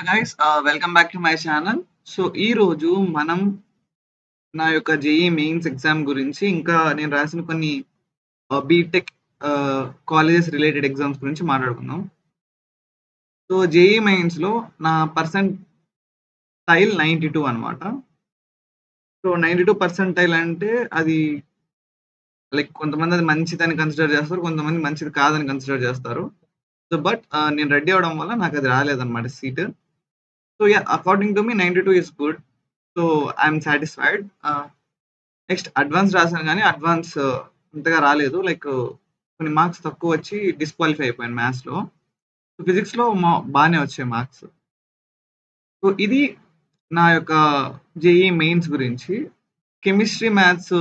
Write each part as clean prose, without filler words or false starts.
Guys welcome back to my channel. So ఈ రోజు మనం నా యొక్క జేఈ మెయిన్స్ ఎగ్జామ్ గురించి ఇంకా నేను రాసిన కొన్ని బీటెక్ కాలేజెస్ రిలేటెడ్ ఎగ్జామ్స్ గురించి మాట్లాడుకుందాం. సో జేఈ మెయిన్స్ లో నా పర్సెంటైల్ 92 అన్నమాట. సో 92 పర్సెంటైల్ అంటే అది లైక్ కొంతమంది అది మంచిదని కన్సిడర్ చేస్తారు, కొంతమంది మంచిది కాదని కన్సిడర్ చేస్తారు. సో బట్ నేను రెడీ అవడం వల్ల నాకు అది రాలేదన్నమాట seat. So yeah, according to me 92 is good. So I'm satisfied. Next advance రాసాను కానీ అడ్వాన్స్ అంతగా రాలేదు. లైక్ కొన్ని మార్క్స్ తక్కువ వచ్చి డిస్క్వాలిఫై అయిపోయాను మ్యాథ్స్లో. సో ఫిజిక్స్లో బాగానే వచ్చాయి మార్క్స్. సో ఇది నా యొక్క జేఈ మెయిన్స్ గురించి. కెమిస్ట్రీ మ్యాథ్స్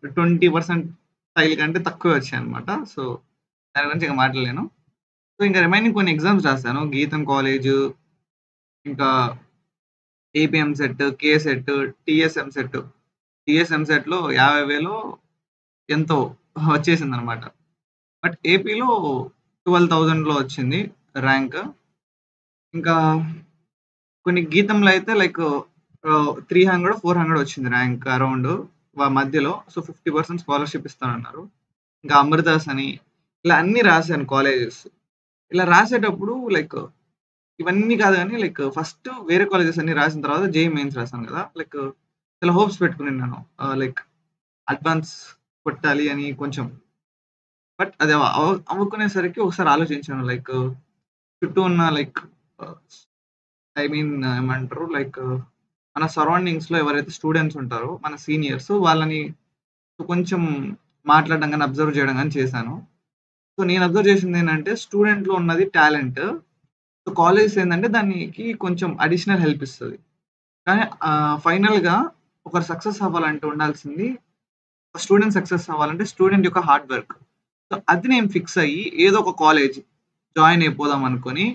20% స్టైల్ కంటే తక్కువ వచ్చాయి అనమాట. సో దాని గురించి ఇంకా మాట్లాడలేను. సో ఇంకా రిమైనింగ్ కొన్ని ఎగ్జామ్స్ రాశాను. గీతం కాలేజ్, ఇంకా APM set, K set, TSM set. TSM సెట్లో 50,000 ఎంతో వచ్చేసింది అనమాట. బట్ ఏపీలో 12,000లో వచ్చింది ర్యాంక్. ఇంకా కొన్ని గీతంలో అయితే లైక్ 300, 400 వచ్చింది ర్యాంక్ అరౌండ్ మధ్యలో. సో 50% స్కాలర్షిప్ ఇస్తానన్నారు. ఇంకా అమృతాస్ అని ఇలా అన్ని రాశాను కాలేజెస్. ఇలా రాసేటప్పుడు లైక్ ఇవన్నీ కాదు కానీ లైక్ ఫస్ట్ వేరే కాలేజెస్ అన్ని రాసిన తర్వాత జేఈ మెయిన్స్ రాశాను కదా. లైక్ చాలా హోప్స్ పెట్టుకున్నాను లైక్ అడ్వాన్స్ కొట్టాలి అని కొంచెం. బట్ అది అవ్వకునేసరికి ఒకసారి ఆలోచించాను లైక్ చుట్టూ ఉన్న లైక్ ఐ మీన్ ఏమంటారు లైక్ మన సరౌండింగ్స్ లో ఎవరైతే స్టూడెంట్స్ ఉంటారో మన సీనియర్స్ వాళ్ళని కొంచెం మాట్లాడడం కానీ అబ్జర్వ్ చేయడం కానీ చేశాను. సో నేను అబ్జర్వ్ చేసింది ఏంటంటే స్టూడెంట్ లో ఉన్నది టాలెంట్. సో కాలేజెస్ ఏంటంటే దానికి కొంచెం అడిషనల్ హెల్ప్ ఇస్తుంది. కానీ ఫైనల్ గా ఒకరు సక్సెస్ అవ్వాలంటే ఉండాల్సింది, స్టూడెంట్ సక్సెస్ అవ్వాలంటే స్టూడెంట్ యొక్క హార్డ్ వర్క్. సో అది నేను ఫిక్స్ అయ్యి ఏదో ఒక కాలేజ్ జాయిన్ అయిపోదాం అనుకొని.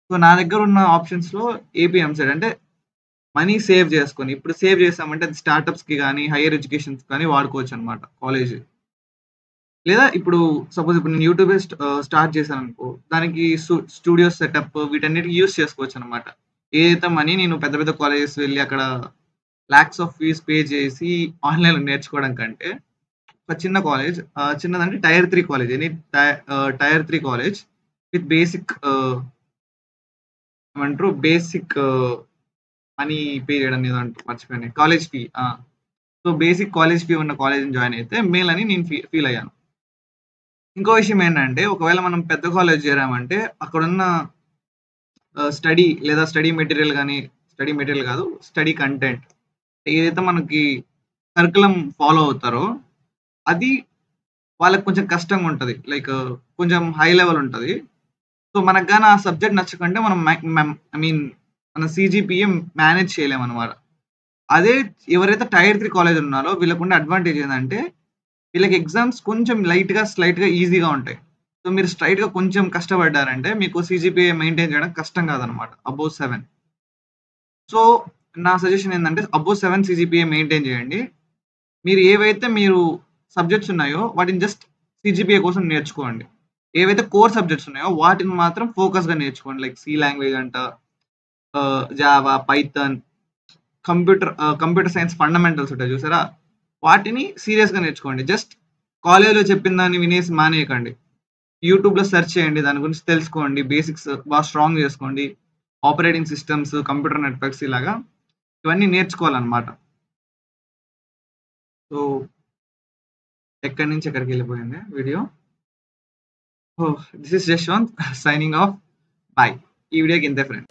సో నా దగ్గర ఉన్న ఆప్షన్స్ లో ఏపీఎం సెట్ అంటే మనీ సేవ్ చేసుకొని, ఇప్పుడు సేవ్ చేసామంటే అది స్టార్టప్స్ కి కానీ హైయర్ ఎడ్యుకేషన్స్ కానీ వాడుకోవచ్చు అనమాట కాలేజ్. లేదా ఇప్పుడు సపోజ్ ఇప్పుడు నేను యూట్యూబ్ స్టార్ట్ చేశాను అనుకో, దానికి స్టూడియో సెటప్ వీటన్నిటికి యూస్ చేసుకోవచ్చు అనమాట. ఏదైతే మనీ నేను పెద్ద పెద్ద కాలేజెస్ వెళ్ళి అక్కడ లాక్స్ ఆఫ్ ఫీజ్ పే చేసి ఆన్లైన్లో నేర్చుకోవడం కంటే ఒక చిన్న కాలేజ్, చిన్నదంటే tier 3 college, any tier 3 college with basic ఏమంటారు బేసిక్ మనీ పే చేయడం ఏదంటారు మర్చిపోయాను, college fee. So basic college fee ఉన్న కాలేజ్ని జాయిన్ అయితే మేల్ అని నేను ఫీల్ అయ్యాను. ఇంకో విషయం ఏంటంటే ఒకవేళ మనం పెద్ద కాలేజ్ చేరామంటే అక్కడున్న స్టడీ లేదా స్టడీ మెటీరియల్ కానీ, స్టడీ మెటీరియల్ కాదు స్టడీ కంటెంట్ ఏదైతే మనకి కరికులం ఫాలో అవుతారో అది వాళ్ళకి కొంచెం కష్టంగా ఉంటుంది. లైక్ కొంచెం హై లెవెల్ ఉంటుంది. సో మనకు కానీ ఆ సబ్జెక్ట్ నచ్చకుంటే మనం ఐ మీన్ మన సిజిపిఏ మేనేజ్ చేయలేము అనమాట. అదే ఎవరైతే టైర్ 3 కాలేజ్ ఉన్నారో వీళ్ళకుండే అడ్వాంటేజ్ ఏంటంటే వీళ్ళకి ఎగ్జామ్స్ కొంచెం స్లైట్గా ఈజీగా ఉంటాయి. సో మీరు స్ట్రైట్గా కొంచెం కష్టపడ్డారంటే మీకు సిజిపిఏ మెయింటైన్ చేయడం కష్టం కాదనమాట, అబోవ్ 7. సో నా సజెషన్ ఏంటంటే అబోవ్ 7 సిజిపిఏ మెయింటైన్ చేయండి. మీరు ఏవైతే సబ్జెక్ట్స్ ఉన్నాయో వాటిని జస్ట్ సిజిపిఏ కోసం నేర్చుకోండి. ఏవైతే కోర్ సబ్జెక్ట్స్ ఉన్నాయో వాటిని మాత్రం ఫోకస్గా నేర్చుకోండి. లైక్ సి లాంగ్వేజ్ అంట, Java, Python, computer science fundamentals ఉంటాయి చూసారా, వాటిని సీరియస్గా నేర్చుకోండి. జస్ట్ కాలేజ్లో చెప్పిన దాన్ని వినేసి మానేయకండి. యూట్యూబ్లో సెర్చ్ చేయండి, దాని గురించి తెలుసుకోండి, బేసిక్స్ బాగా స్ట్రాంగ్ చేసుకోండి. ఆపరేటింగ్ సిస్టమ్స్, కంప్యూటర్ నెట్వర్క్స్ ఇలాగా ఇవన్నీ నేర్చుకోవాలన్నమాట. సో ఎక్కడి నుంచి ఎక్కడికి వెళ్ళిపోయింది video. This is Jaswanth signing off. Bye. ఈ వీడియోకి ఇంతే ఫ్రెండ్.